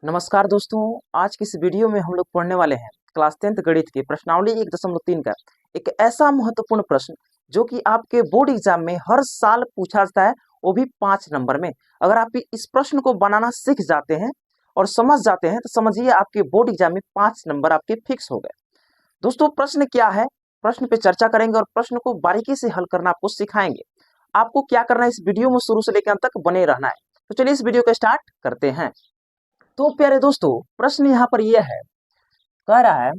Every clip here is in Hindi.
नमस्कार दोस्तों। आज की इस वीडियो में हम लोग पढ़ने वाले हैं क्लास 10th गणित के प्रश्नावली 1.3 का एक ऐसा महत्वपूर्ण प्रश्न जो कि आपके बोर्ड एग्जाम में हर साल पूछा जाता है, वो भी 5 नंबर में। अगर आप इस प्रश्न को बनाना सीख जाते हैं और समझ जाते हैं तो समझिए आपके बोर्ड एग्जाम में 5 नंबर आपके फिक्स हो गए। दोस्तों, प्रश्न क्या है, प्रश्न पे चर्चा करेंगे और प्रश्न को बारीकी से हल करना आपको सिखाएंगे। आपको क्या करना है, इस वीडियो में शुरू से लेकर अंत तक बने रहना है। तो चलिए इस वीडियो को स्टार्ट करते हैं। तो प्यारे दोस्तों, प्रश्न यहाँ पर यह है, कह रहा है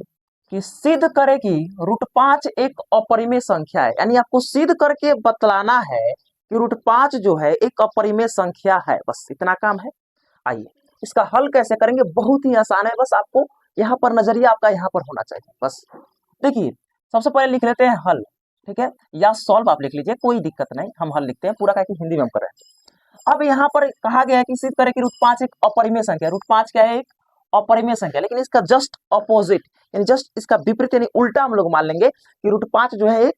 कि सिद्ध करे कि √5 एक अपरिमेय संख्या है। यानी आपको सिद्ध करके बतलाना है कि √5 जो है एक अपरिमेय संख्या है। बस इतना काम है। आइए इसका हल कैसे करेंगे, बहुत ही आसान है। बस आपको यहाँ पर नजरिया आपका यहाँ पर होना चाहिए। बस देखिए, सबसे पहले लिख लेते हैं हल, ठीक है, या सॉल्व आप लिख लीजिए, कोई दिक्कत नहीं। हम हल लिखते हैं, पूरा क्या कि हिंदी में हम कर रहे हैं। अब यहाँ पर कहा गया है कि सिद्ध करें कि √5 एक अपरिमेय संख्या है। √5 क्या है? एक अपरिमेय संख्या। लेकिन इसका जस्ट अपोजिट यानी जस्ट इसका विपरीत यानी उल्टा हम लोग मान लेंगे कि √5 जो है एक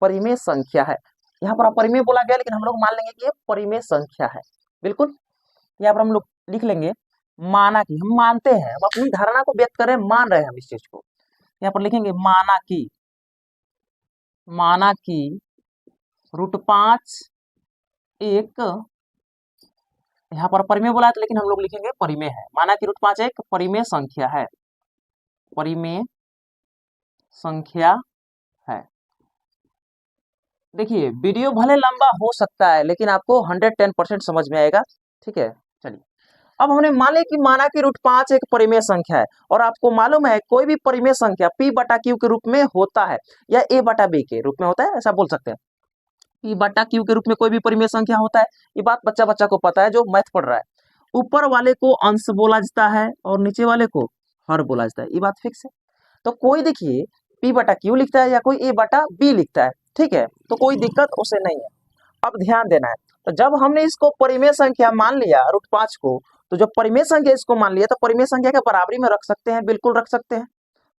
परिमेय संख्या है। यहाँ पर अपरिमेय बोला गया, लेकिन हम लोग मान लेंगे कि ये परिमेय संख्या है। बिल्कुल, यहाँ पर हम लोग लिख लेंगे माना कि, हम मानते हैं, हम अपनी धारणा को व्यक्त कर रहे हैं, मान रहे हैं हम इस चीज को। यहाँ पर लिखेंगे माना कि √5 एक, यहाँ पर परिमेय बोला है तो लेकिन हम लोग लिखेंगे परिमेय है। माना कि √5 एक परिमेय संख्या है, परिमेय संख्या है। देखिए, वीडियो भले लंबा हो सकता है लेकिन आपको 110% समझ में आएगा। ठीक है, चलिए अब हमने माना कि √5 एक परिमेय संख्या है और आपको मालूम है कोई भी परिमेय संख्या p/q के रूप में होता है या a/b के रूप में होता है, ऐसा बोल सकते हैं। p/q के रूप में कोई भी परिमेय संख्या होता है। ये बात बच्चा बच्चा को पता है जो मैथ पढ़ रहा है। ऊपर वाले को अंश बोला जाता है और नीचे वाले को हर बोला जाता है, ये बात फिक्स है। तो कोई देखिए p/q लिखता है या कोई a/b लिखता है, ठीक है, तो कोई दिक्कत उसे नहीं है। अब ध्यान देना है, तो जब हमने इसको परिमेय संख्या मान लिया √5 को, तो जब परिमेय संख्या इसको मान लिया तो परिमेय संख्या के बराबरी में रख सकते हैं, बिल्कुल रख सकते हैं।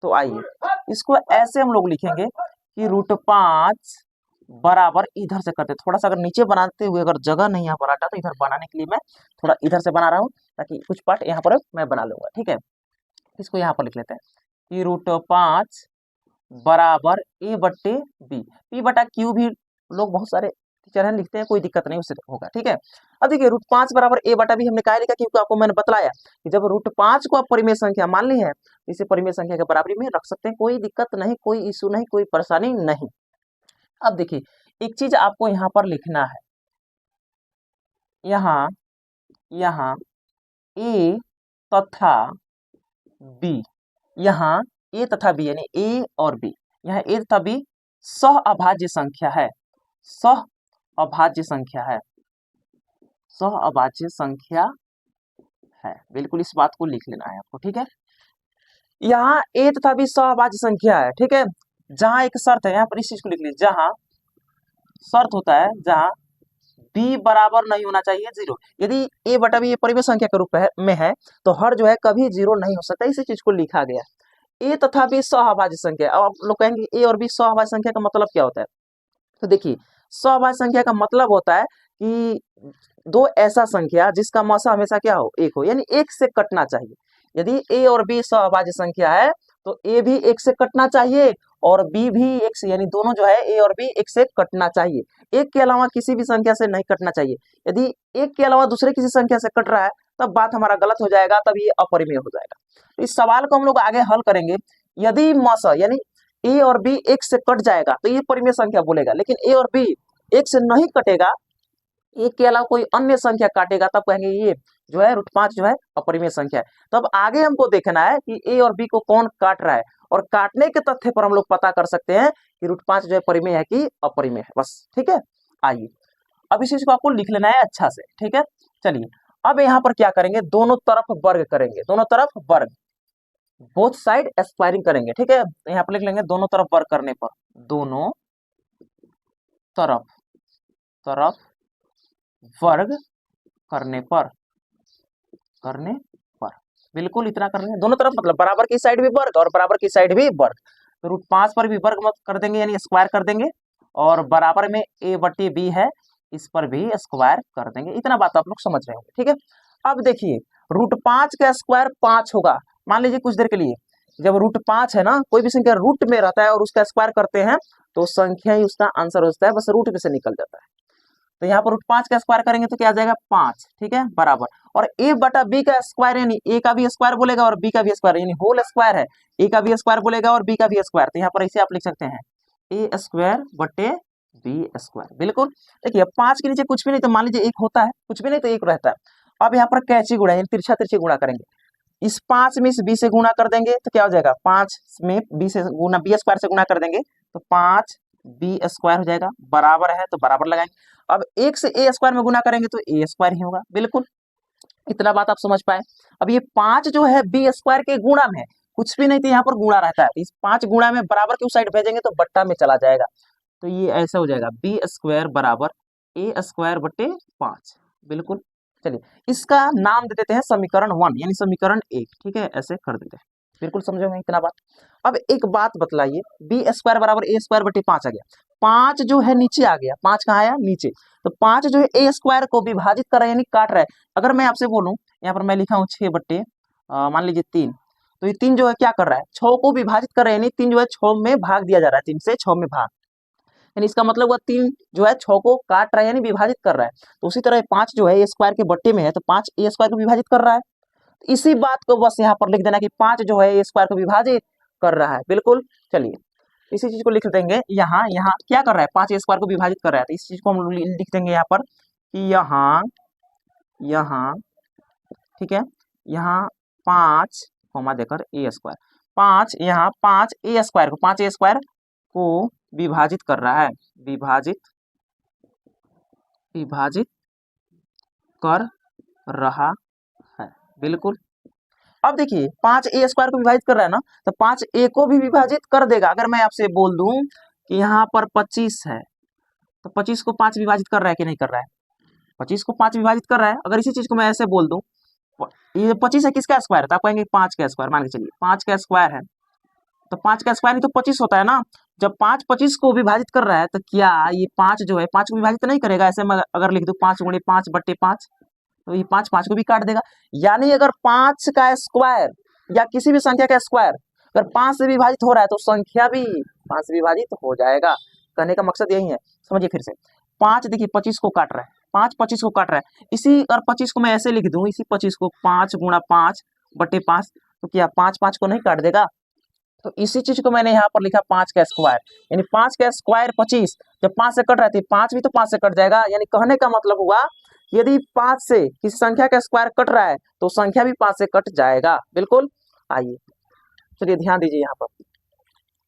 तो आइए इसको ऐसे हम लोग लिखेंगे कि √5 बराबर, इधर से करते, थोड़ा सा अगर नीचे बनाते हुए अगर जगह नहीं यहाँ पर आता तो इधर बनाने के लिए मैं थोड़ा इधर से बना रहा हूँ ताकि कुछ पार्ट यहाँ पर मैं बना लूंगा। ठीक है, इसको यहाँ पर लिख लेते हैं कि √5 बराबर a/b। p/q भी लोग बहुत सारे टीचर हैं लिखते हैं, कोई दिक्कत नहीं, उससे होगा। ठीक है, अब देखिए √5 बराबर a/b हमने क्या लिखा, क्योंकि आपको मैंने बतलाया कि जब √5 को आप परिमेय संख्या मान ली है तो इसे परिमेय संख्या के बराबरी में रख सकते हैं, कोई दिक्कत नहीं, कोई इशू नहीं, कोई परेशानी नहीं। अब देखिए एक चीज आपको यहाँ पर लिखना है, यहाँ a तथा b, यहाँ a तथा b यानी a और b, यहाँ a तथा b सह अभाज्य संख्या है, सह अभाज्य संख्या है, सह अभाज्य संख्या है। बिल्कुल इस बात को लिख लेना है आपको। ठीक है, यहाँ a तथा b सह अभाज्य संख्या है। ठीक है, जहां एक शर्त है, यहाँ पर इस चीज को लिख लीजिए, जहां शर्त होता है, जहां b बराबर नहीं होना चाहिए 0। यदि a/b ये परिमेय संख्या के रूप में है तो हर जो है कभी 0 नहीं हो सकता, इसी चीज को लिखा गया। a तथा b सहअभाज्य संख्या। अब आप लोग कहेंगे a और b सहअभाज्य संख्या का मतलब क्या होता है, तो देखिए सहअभाज्य संख्या का मतलब होता है कि दो ऐसा संख्या जिसका मासा हमेशा क्या हो, 1 हो, यानी 1 से कटना चाहिए। यदि a और b सहअभाज्य संख्या है तो a भी 1 से कटना चाहिए और b भी 1 से, यानी दोनों जो है a और b 1 से कटना चाहिए। 1 के अलावा किसी भी संख्या से नहीं कटना चाहिए। यदि 1 के अलावा दूसरे किसी संख्या से कट रहा है तब बात हमारा गलत हो जाएगा, तब ये अपरिमेय हो जाएगा। तो इस सवाल को हम लोग आगे हल करेंगे। यदि मासा यानी a और b 1 से कट जाएगा तो ये परिमेय संख्या बोलेगा, लेकिन a और b 1 से नहीं कटेगा, 1 के अलावा कोई अन्य संख्या काटेगा, तब कहेंगे ये जो है √5 जो है अपरिमेय संख्या है। तो अब आगे हमको देखना है कि a और b को कौन काट रहा है, और काटने के तथ्य पर हम लोग पता कर सकते हैं कि √5 जो है परिमेय है कि अपरिमेय है। बस ठीक है, आइए अब इस चीज को आपको लिख लेना है अच्छा से। ठीक है, चलिए अब यहाँ पर क्या करेंगे, दोनों तरफ वर्ग करेंगे, दोनों तरफ वर्ग, बोथ साइड स्क्वायरिंग करेंगे। ठीक है, तो यहाँ पर लिख लेंगे दोनों तरफ वर्ग करने पर, दोनों तरफ वर्ग करने पर बिल्कुल इतना करना है। दोनों तरफ मतलब बराबर की साइड भी वर्ग और बराबर की साइड भी वर्ग, तो √5 पर भी वर्ग मत कर देंगे यानी स्क्वायर कर देंगे, और बराबर में a/b है, इस पर भी स्क्वायर कर देंगे। इतना बात आप लोग समझ रहे होंगे। ठीक है, अब देखिए √5 का स्क्वायर 5 होगा। मान लीजिए कुछ देर के लिए जब √5 है ना, कोई भी संख्या रूट में रहता है और उसका स्क्वायर करते हैं तो संख्या ही उसका आंसर होता है, बस रूट में से निकल जाता है। तो यहाँ पर √5 का स्क्वायर करेंगे तो क्या आ जाएगा 5, ठीक है, बराबर। और a बटा b का स्क्वायर यानी a का भी स्क्वायर बोलेगा और b का भी स्क्वायर, यानी होल स्क्वायर है, a का भी स्क्वायर बोलेगा और b का भी स्क्वायर। तो यहाँ पर इसे आप लिख सकते हैं a स्क्वायर बटे b स्क्वायर। बिल्कुल, देखिए 5 के नीचे कुछ भी नहीं तो मान लीजिए 1 होता है, कुछ भी नहीं तो 1 रहता है। अब यहाँ पर कैची गुणा यानी तिरछा तिरछी गुणा करेंगे, इस 5 में इस b से गुणा कर देंगे तो क्या हो जाएगा, 5 में b से गुणा b स्क्वायर से गुणा कर देंगे तो 5 b स्क्वायर हो जाएगा, बराबर है तो बराबर लगाएंगे। अब 1 से a स्क्वायर में गुणा करेंगे तो a स्क्वायर ही होगा। बिल्कुल, इतना बात आप समझ पाए। अब ये 5 जो है b स्क्वायर के गुणा में है, कुछ भी नहीं तो यहाँ पर गुणा रहता है, इस 5 गुणा में बराबर की उस साइड भेजेंगे तो बट्टा में चला जाएगा, तो ये ऐसा हो जाएगा b स्क्वायर बराबर a स्क्वायर बटे 5। बिल्कुल, चलिए इसका नाम दे देते हैं समीकरण 1 यानी समीकरण 1, ठीक है, ऐसे कर देते हैं। बिल्कुल समझे होंगे इतना बात। अब एक बात बतलाइए, b स्क्वायर बराबर a स्क्वायर बटे 5 आ गया, 5 जो है नीचे आ गया, 5 कहाँ आया नीचे, तो 5 जो है a स्क्वायर को विभाजित कर रहा है यानी काट रहा है। अगर मैं आपसे बोलूं, यहाँ पर मैं लिखा हूँ 6 बट्टे मान लीजिए 3, तो ये 3 जो है क्या कर रहा है 6 को विभाजित कर रहा है, यानी 3 जो है 6 में भाग दिया जा रहा है, 3 से 6 में भाग, यानी इसका मतलब हुआ 3 जो है 6 को काट रहा है यानी विभाजित कर रहा है। तो उसी तरह 5 जो है a स्क्वायर के बट्टे में है तो 5 a स्क्वायर को विभाजित कर रहा है। तो इसी बात को बस यहाँ पर लिख देना कि 5 जो है a स्क्वायर को विभाजित कर रहा है। बिल्कुल, चलिए इसी चीज को लिख देंगे, यहाँ यहाँ क्या कर रहा है 5 a स्क्वायर को विभाजित कर रहा है, तो इस चीज को हम लिख देंगे यहाँ पर कि यहाँ ठीक है, यहाँ 5 कॉमा देकर a स्क्वायर, 5 यहाँ 5 a स्क्वायर को विभाजित कर रहा है, विभाजित कर रहा है। बिल्कुल, अब देखिए 5 a स्क्वायर को विभाजित कर रहा है ना, तो 5 a को भी विभाजित कर देगा। अगर मैं आपसे बोल दूं कि यहाँ पर 25 है तो 25 को 5 विभाजित कर रहा है कि नहीं कर रहा है, 25 को 5 विभाजित कर रहा है। अगर इसी चीज को मैं ऐसे बोल दूं, ये 25 है किसका स्क्वायर है, तो आप कहेंगे 5 का स्क्वायर, मान के चलिए 5 का स्क्वायर है, तो 5 का स्क्वायर ही तो 25 होता है ना। जब 5 25 को विभाजित कर रहा है तो क्या ये 5 जो है 5 को विभाजित नहीं करेगा, ऐसे मैं अगर लिख दूं 5 गुणे 5 बट्टे 5 तो ये 5 5 को भी काट देगा। यानी अगर 5 का स्क्वायर या किसी भी संख्या का स्क्वायर अगर 5 से विभाजित हो रहा है तो संख्या भी 5 से विभाजित हो जाएगा। कहने का मकसद यही है, समझिए फिर से, 5 देखिए 25 को काट रहा है, 5 25 को काट रहा है, इसी अगर 25 को मैं ऐसे लिख दूं, इसी 25 को 5 गुणा 5 बटे 5 तो क्या 5 5 को नहीं काट देगा। तो इसी चीज को मैंने यहाँ पर लिखा 5 का स्क्वायर, यानी 5 का स्क्वायर 25, जब 5 से कट रहा है 5 भी तो 5 से कट जाएगा। यानी कहने का मतलब हुआ यदि 5 से किसी संख्या का स्क्वायर कट रहा है तो संख्या भी 5 से कट जाएगा। बिल्कुल, आइए चलिए ध्यान दीजिए यहाँ पर,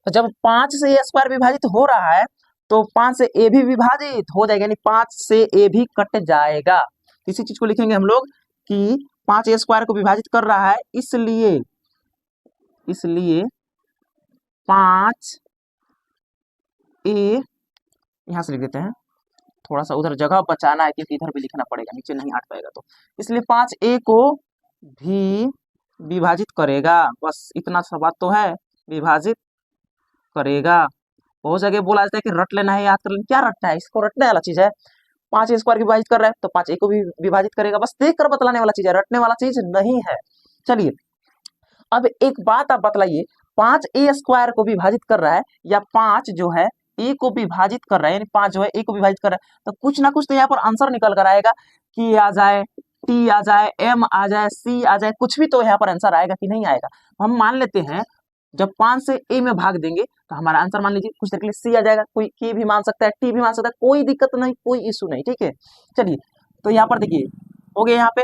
तो जब 5 से a स्क्वायर विभाजित हो रहा है तो 5 से a भी विभाजित हो जाएगा, यानी 5 से a भी कट जाएगा। इसी चीज को लिखेंगे हम लोग कि 5 a स्क्वायर को विभाजित कर रहा है, इसलिए 5 a यहाँ से लिख देते हैं, थोड़ा सा उधर जगह बचाना है क्योंकि इधर भी लिखना पड़ेगा, नीचे नहीं हट पाएगा, तो इसलिए 5 a को भी विभाजित करेगा। बस इतना सा बात तो है, विभाजित करेगा। बहुत जगह बोला जाता है कि रट लेना है, याद कर लेना, क्या रटना है, इसको रटने वाला चीज है। 5 a स्क्वायर विभाजित कर रहा है तो 5 a को भी विभाजित करेगा, बस देख कर बतलाने वाला चीज है, रटने वाला चीज नहीं है। चलिए अब एक बात आप बतलाइए, 5 a स्क्वायर को विभाजित कर रहा है या 5 जो है a को विभाजित कर रहा है, यानी 5 जो है a को विभाजित कर रहा है, तो कुछ ना कुछ तो यहाँ पर आंसर निकल कर आएगा, कि आ जाए t आ जाए m आ जाए c आ जाए, कुछ भी तो यहाँ पर आंसर आएगा कि नहीं आएगा। हम मान लेते हैं जब 5 से a में भाग देंगे तो हमारा आंसर मान लीजिए कुछ देर के लिए c आ जाएगा, कोई k भी मान सकता है, t भी मान सकता है, कोई दिक्कत नहीं, कोई इशू नहीं, ठीक है। चलिए तो यहाँ पर देखिए हो गया यहाँ पे,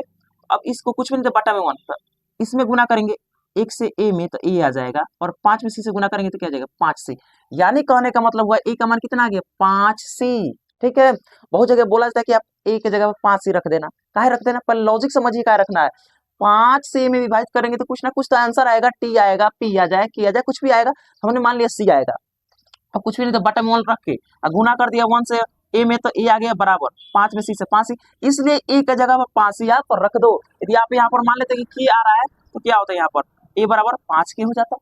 अब इसको कुछ भी नहीं तो बटा में 1, इसमें गुना करेंगे 1 से a में तो a आ जाएगा, और 5 में c से गुना करेंगे तो क्या आ जाएगा 5c, यानी कहने का मतलब हुआ a का मान कितना आ गया 5c, ठीक है। बहुत जगह बोला जाता है कि आप a की जगह 5c रख देना, काहे रख देना, पर लॉजिक समझिए काहे रखना है। 5 से a में विभाजित करेंगे तो कुछ ना कुछ तो आंसर आएगा, t आएगा, p आ जाए, k आ जाए, कुछ भी आएगा, हमने मान लिया c आएगा। अब कुछ भी नहीं तो बटन 1 रख के गुना कर दिया 1 से a में तो a आ गया बराबर 5 में c से 5c, इसलिए a की जगह पर 5c आप रख दो। यदि आप यहाँ पर मान लेते कि k आ रहा है तो क्या होता है यहाँ पर a बराबर 5k हो जाता,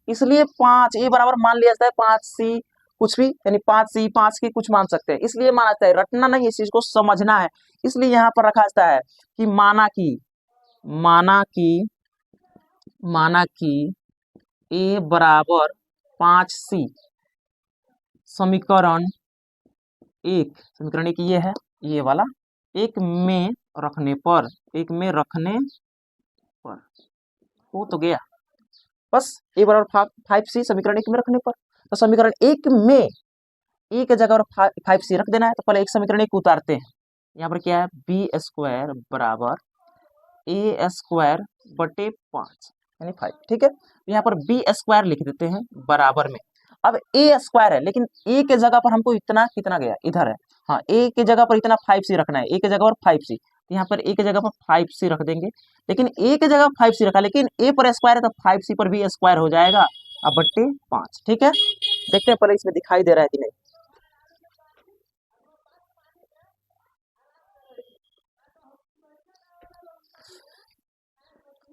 इसलिए 5 a बराबर मान लिया जाता है 5c कुछ भी, यानी 5c 5k कुछ मान सकते हैं, इसलिए माना जाता है, रटना नहीं, इस चीज को समझना है। इसलिए यहाँ पर रखा जाता है कि माना कि माना कि ए बराबर 5c समीकरण एक ये है, ये वाला एक में रखने पर हो तो गया बस। ए बराबर 5c समीकरण एक में रखने पर, तो समीकरण एक में ए के जगह 5c रख देना है। तो पहले एक समीकरण एक उतारते हैं। यहाँ पर क्या है, बी स्क्वायर बराबर ए स्क्वायर बटे 5 यानी 5, ठीक है। यहाँ पर बी स्क्वायर लिख देते हैं बराबर में। अब ए स्क्वायर है, लेकिन ए के जगह पर हमको इतना कितना गया, इधर है, हाँ ए के जगह पर इतना 5c रखना है, ए के जगह पर 5c, तो यहाँ पर ए के जगह पर 5c रख देंगे। लेकिन ए के जगह 5c रखा, लेकिन ए पर स्क्वायर है तो 5c पर भी स्क्वायर हो जाएगा, अब बट्टे 5, ठीक है। देखते हैं पहले इसमें दिखाई दे रहा है कि नहीं।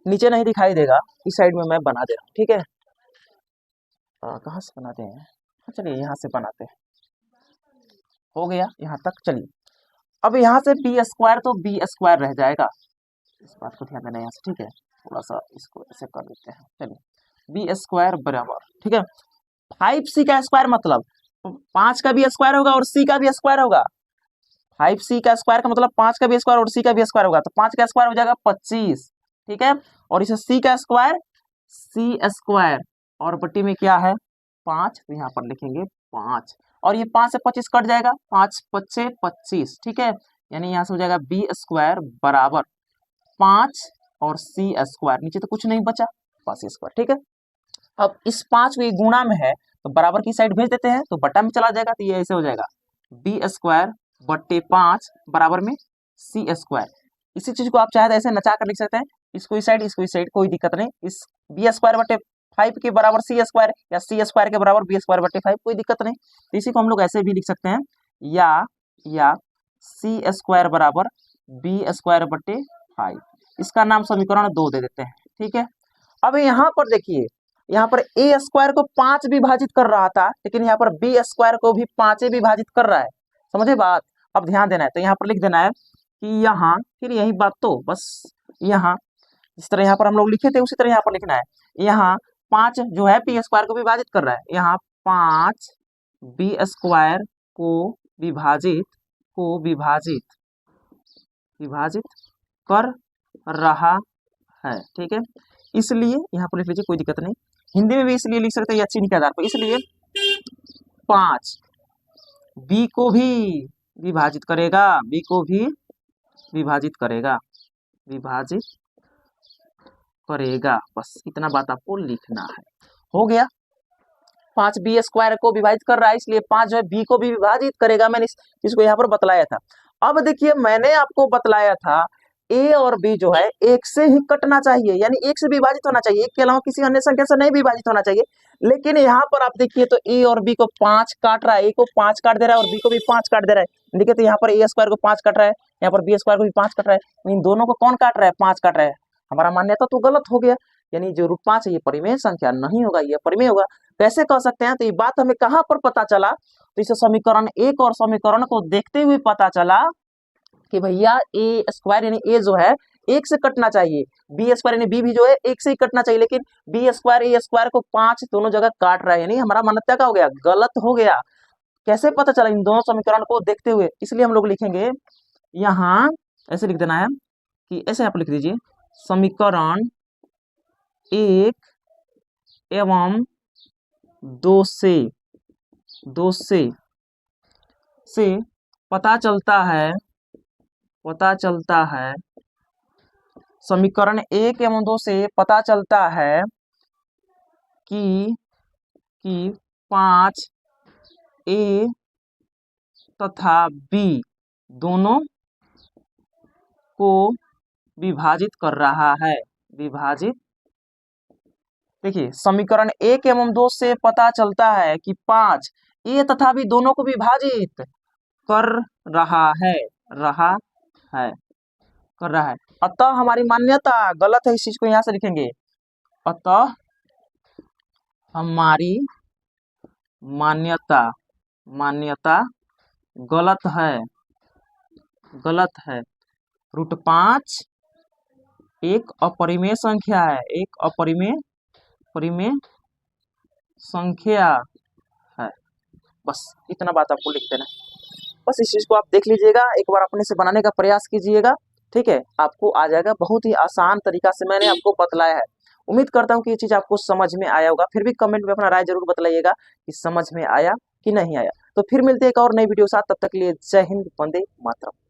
नीचे नहीं दिखाई देगा, इस साइड में मैं बना दे रहा हूँ, ठीक है। कहाँ से बनाते हैं, चलिए यहाँ से बनाते हैं। हो गया यहाँ तक, चलिए अब यहाँ से बी स्क्वायर तो बी स्क्वायर रह जाएगा, इस बात को ध्यान देना यहाँ से, ठीक है। थोड़ा सा इसको ऐसे कर देते हैं, चलिए बी स्क्वायर बराबर, ठीक है 5c का स्क्वायर, मतलब 5 का भी स्क्वायर होगा और c का भी स्क्वायर होगा। 5c का स्क्वायर का मतलब 5 का भी स्क्वायर और c का भी स्क्वायर होगा, तो 5 का स्क्वायर हो जाएगा 25, ठीक है। और इसे c का स्क्वायर c स्क्वायर और बट्टी में क्या है 5, तो यहाँ पर लिखेंगे 5, और ये 5 से 25 कट जाएगा, 5 5 25, ठीक है। यानी यहाँ से हो जाएगा बी स्क्वायर बराबर 5 और c स्क्वायर, नीचे तो कुछ नहीं बचा, बस स्क्वायर, ठीक है। अब इस 5 को गुणा में है तो बराबर की साइड भेज देते हैं, तो बटा में चला जाएगा, तो ये ऐसे हो जाएगा बी स्क्वायर बट्टे 5 बराबर में सी स्क्वायर। इसी चीज को आप चाहे तो ऐसे नचा कर लिख सकते हैं, इसको इस साइड कोई दिक्कत नहीं। इस बी स्क्वायर बट्टे 5 के बराबर सी स्क्वायर या सी स्क्वायर के बराबर बी स्क्वायर बट्टे 5, कोई दिक्कत नहीं। तो इसी को हम लोग ऐसे भी लिख सकते हैं, या सी स्क्वायर बराबर बी स्क्वायर बट्टे 5, इसका नाम समीकरण 2 दे देते हैं, ठीक है। अब यहाँ पर देखिए, यहाँ पर ए स्क्वायर को 5 विभाजित कर रहा था, लेकिन यहाँ पर बी स्क्वायर को भी 5 विभाजित कर रहा है, समझे बात। अब ध्यान देना है, तो यहाँ पर लिख देना है कि यहाँ, फिर यही बात, तो बस यहाँ जिस तरह यहाँ पर हम लोग लिखे थे उसी तरह यहाँ पर लिखना है। यहाँ 5 जो है बी स्क्वायर को विभाजित कर रहा है, यहाँ 5 बी स्क्वायर को विभाजित कर रहा है, ठीक है। इसलिए यहाँ पर लिख लीजिए, कोई दिक्कत नहीं, हिंदी में भी इसलिए लिख सकते हैं या चिन्ह के आधार पर। इसलिए 5 बी को भी विभाजित करेगा, बस इतना बात आपको लिखना है। हो गया, 5 बी स्क्वायर को विभाजित कर रहा है, इसलिए 5 जो है बी को भी विभाजित करेगा। मैंने इसको यहाँ पर बतलाया था। अब देखिए, मैंने आपको बतलाया था ए और बी जो है एक से ही कटना चाहिए, यानी एक से विभाजित होना चाहिए, एक के अलावा किसी अन्य संख्या से नहीं विभाजित होना चाहिए। लेकिन यहाँ पर आप देखिए तो ए और बी को 5 काट रहा है, ए को 5 काट दे रहा है और बी को भी 5 काट दे रहा है। देखिए तो यहाँ पर ए स्क्वायर को 5 काट रहा है, यहाँ पर बी स्क्वायर को भी 5 काट रहा है, इन दोनों को कौन काट रहा है, 5 काट रहा है। हमारा मान्यता तो गलत हो गया, यानी जो √5 है ये परिमेय संख्या नहीं होगा, ये परिमेय होगा। कैसे कह सकते हैं, तो ये बात हमें कहाँ पर पता चला, तो इसे समीकरण 1 और समीकरण को देखते हुए पता चला कि भैया ए स्क्वायर यानी ए जो है एक से कटना चाहिए, बी स्क्वायर यानी बी भी जो है एक से ही कटना चाहिए, लेकिन बी स्क्वायर ए स्क्वायर को 5 दोनों जगह काट रहा है, यानी हमारा मान्यता क्या हो गया, गलत हो गया। कैसे पता चला, इन दोनों समीकरण को देखते हुए, इसलिए हम लोग लिखेंगे यहाँ ऐसे लिख देना है कि ऐसे आप लिख दीजिए, समीकरण 1 एवं 2 से पता चलता है, समीकरण 1 एवं 2 से पता चलता है कि 5 ए तथा बी दोनों को विभाजित कर रहा है, देखिए समीकरण 1 एवं 2 से पता चलता है कि 5 ए तथा बी दोनों को विभाजित कर रहा है, अतः हमारी मान्यता गलत है, इस चीज को यहां से लिखेंगे, अतः हमारी मान्यता गलत है। √5 एक अपरिमेय संख्या है, एक परिमेय संख्या है। बस इतना बात आपको लिख देना। बस इस चीज को आप देख लीजिएगा, एक बार अपने से बनाने का प्रयास कीजिएगा, ठीक है, आपको आ जाएगा। बहुत ही आसान तरीका से मैंने आपको बतलाया है। उम्मीद करता हूँ कि ये चीज आपको समझ में आया होगा। फिर भी कमेंट में अपना राय जरूर बतलाइएगा कि समझ में आया कि नहीं आया। तो फिर मिलते हैं एक और नई वीडियो साथ, तब तक के लिए जय हिंद, वंदे मातरम।